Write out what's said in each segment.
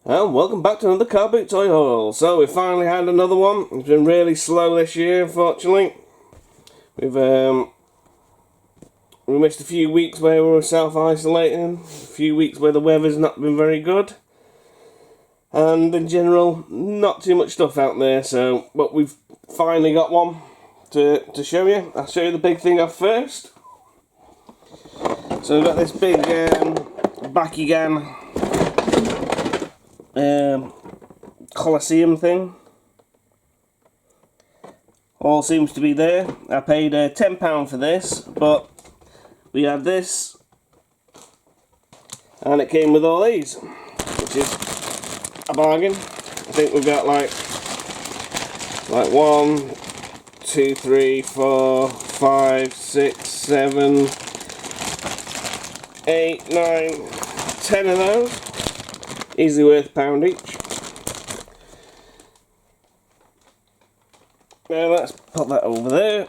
And welcome back to another Carboot toy haul. So we finally had another one. It's been really slow this year, unfortunately. We missed a few weeks where we were self-isolating, a few weeks where the weather's not been very good, and in general, not too much stuff out there. But we've finally got one to show you. I'll show you the big thing off first. So we've got this big Bakugan Coliseum thing. All seems to be there. I paid £10 for this, but we had this and it came with all these, which is a bargain. I think we've got like 1, 2, 3, 4, 5, 6, 7, 8, 9, 10 of those. Easily worth £1 each. Now let's put that over there.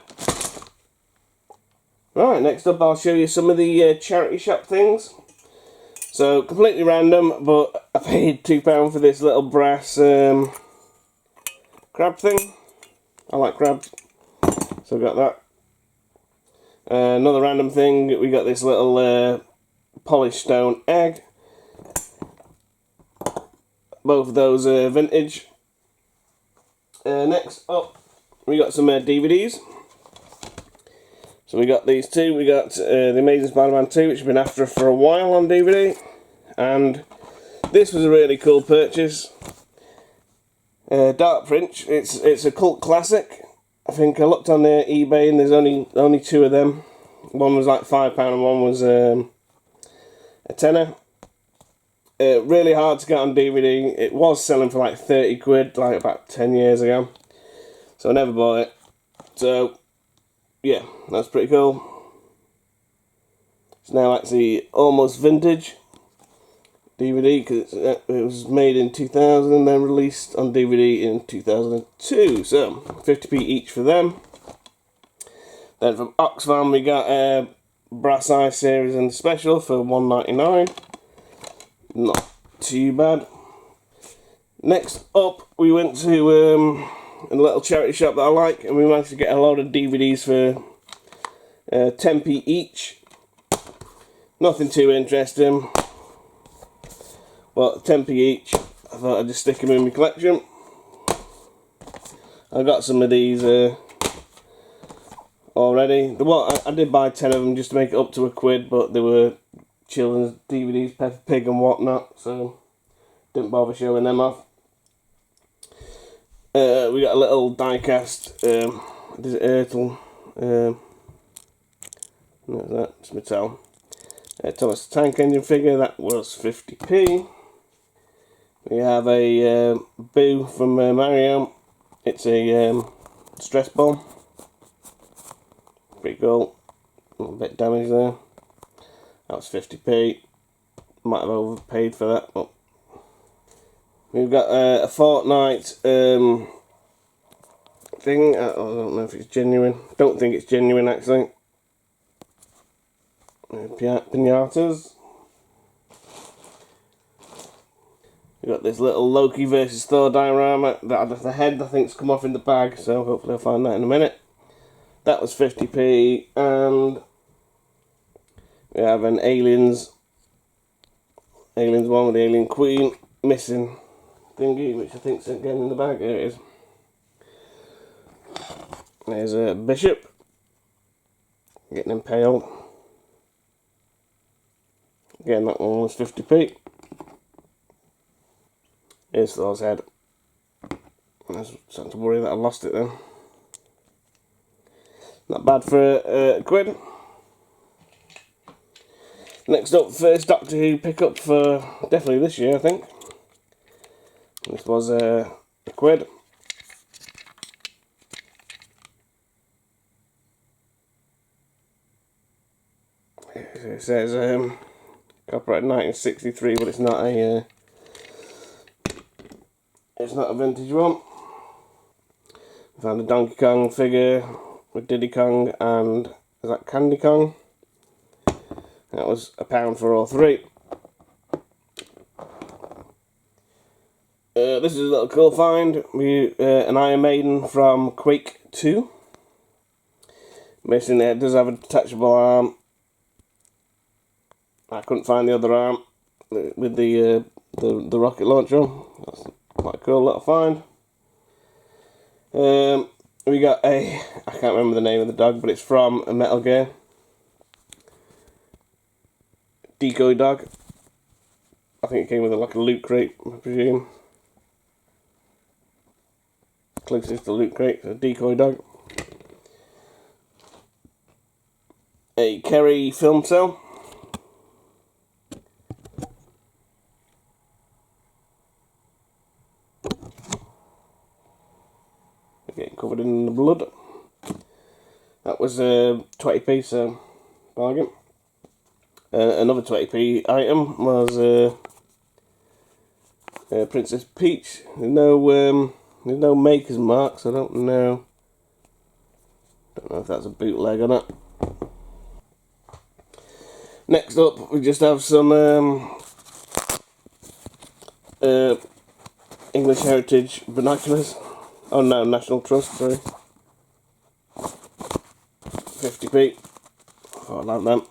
Right, next up I'll show you some of the charity shop things. So, completely random, but I paid £2 for this little brass crab thing. I like crabs, so I got that. Another random thing, we got this little polished stone egg. Both of those are vintage. Next up, we got some DVDs. So we got these two. We got the Amazing Spider-Man 2, which we've been after for a while on DVD, and this was a really cool purchase. Dark Prince. It's a cult classic. I think I looked on eBay and there's only two of them. One was like £5 and one was a tenner. Really hard to get on DVD. It was selling for like 30 quid, like about 10 years ago. So I never bought it. So, yeah, that's pretty cool. It's now actually almost vintage DVD because it was made in 2000 and then released on DVD in 2002. So, 50p each for them. Then from Oxfam we got a Brass Eye Series and Special for £1.99. Not too bad. Next up, we went to a little charity shop that I like, and we managed to get a load of DVDs for 10p each. Nothing too interesting, but 10p each. I thought I'd just stick them in my collection. I got some of these already. I did buy 10 of them just to make it up to £1, but they were children's DVDs, Peppa Pig and whatnot, so didn't bother showing them off. We got a little die-cast Turtle, what's that? It's metal. Thomas the Tank Engine figure, that was 50p. We have a Boo from Mario. It's a stress ball. Pretty cool. A little bit damaged there. That was 50p. Might have overpaid for that, but we've got a Fortnite thing. I don't know if it's genuine. Don't think it's genuine actually. Pinatas. We've got this little Loki versus Thor diorama. The head I think's come off in the bag, so hopefully I'll find that in a minute. That was 50p, and we have an Aliens one with the Alien Queen missing thingy, which I think's again in the bag. There it is. There's a Bishop getting impaled. Again, that one was 50p. Here's Thor's head. I was starting to worry that I lost it then. Not bad for £1. Next up, first Doctor Who pickup for definitely this year, I think. This was £1. It says copyright 1963, but it's not a vintage one. Found a Donkey Kong figure with Diddy Kong and is that Candy Kong? That was £1 for all three. This is a little cool find. An Iron Maiden from Quake 2. Missing it. Does have a detachable arm. I couldn't find the other arm with the rocket launcher. That's quite a cool little find. We got I can't remember the name of the dog, but it's from a Metal Gear. Decoy dog. I think it came with like a loot crate, I presume. Closest to loot crate, a decoy dog. A Kerry film cell. Getting covered in the blood. That was a 20p, so bargain. Another 20p item was Princess Peach. There's no maker's mark, so I don't know. Don't know if that's a bootleg or not. Next up, we just have some English Heritage Binoculars. Oh no, National Trust, sorry. 50p. Oh, I like them.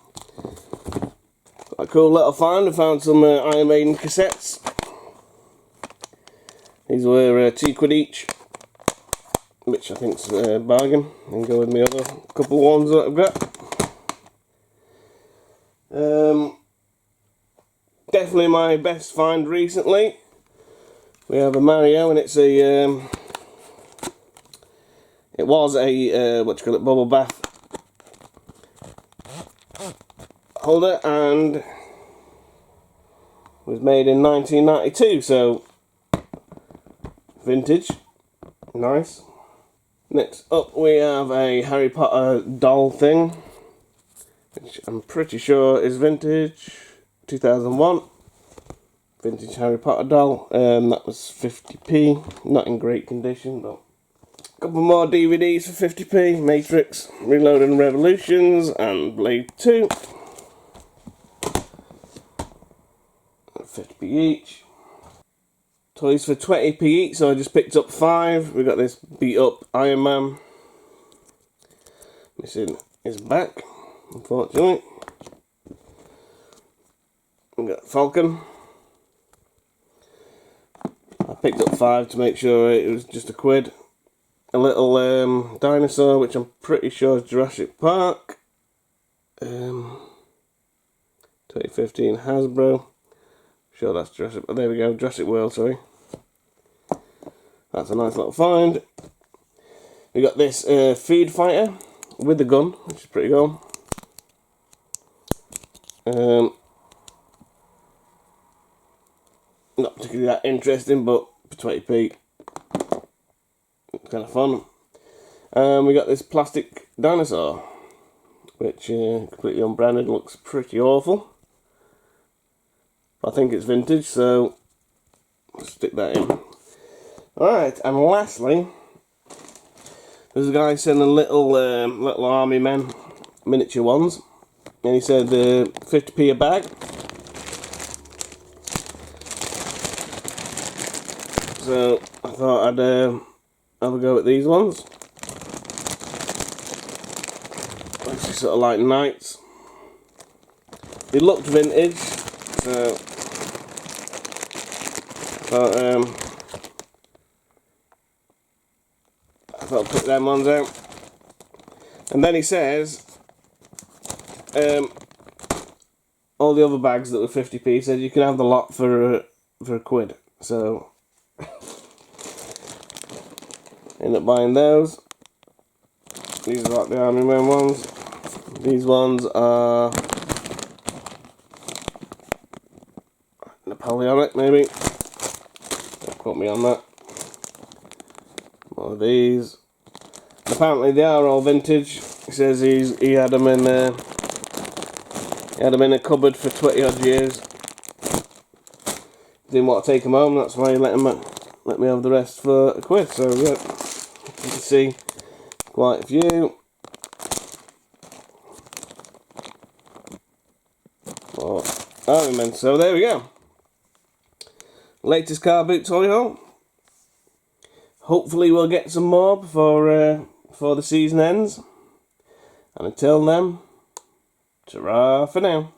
A cool little find. I found some Iron Maiden cassettes. These were £2 each, which I think's a bargain. And go with my other couple of ones that I've got. Definitely my best find recently. We have a Mario, and it's a it was a bubble bath holder, and was made in 1992, so vintage, nice. Next up we have a Harry Potter doll thing, which I'm pretty sure is vintage, 2001. Vintage Harry Potter doll. That was 50p, not in great condition, but a couple more DVDs for 50p. Matrix, Reload and Revolutions, and Blade 2. 50p each. Toys for 20p each, so I just picked up 5. We got this beat up Iron Man. Missing his back, unfortunately. We got Falcon. I picked up 5 to make sure it was just £1. A little dinosaur, which I'm pretty sure is Jurassic Park. 2015 Hasbro. Sure that's Jurassic. Oh, there we go, Jurassic World. Sorry. That's a nice little find. We got this Food Fighter with the gun, which is pretty cool. Not particularly that interesting, but for 20p, it's kind of fun. We got this plastic dinosaur, which completely unbranded, looks pretty awful. I think it's vintage, so I'll stick that in. Alright, and lastly, there's a guy selling little army men, miniature ones, and he said 50p a bag. So I thought I'd have a go at these ones. Actually, sort of like knights. They looked vintage, so I thought I'd put them ones out. And then he says all the other bags that were 50p, he said you can have the lot for £1. So end up buying those. These are like the Army Men ones. These ones are Napoleonic, maybe. Don't quote me on that. More of these. Apparently they are all vintage. He says he had them in a cupboard for 20 odd years. Didn't want to take them home. That's why he let me have the rest for £1. So yeah, you can see quite a few. Oh, Army Men. So there we go. latest Carboot toy haul. Hopefully we'll get some more before the season ends. And until then, ta-ra for now.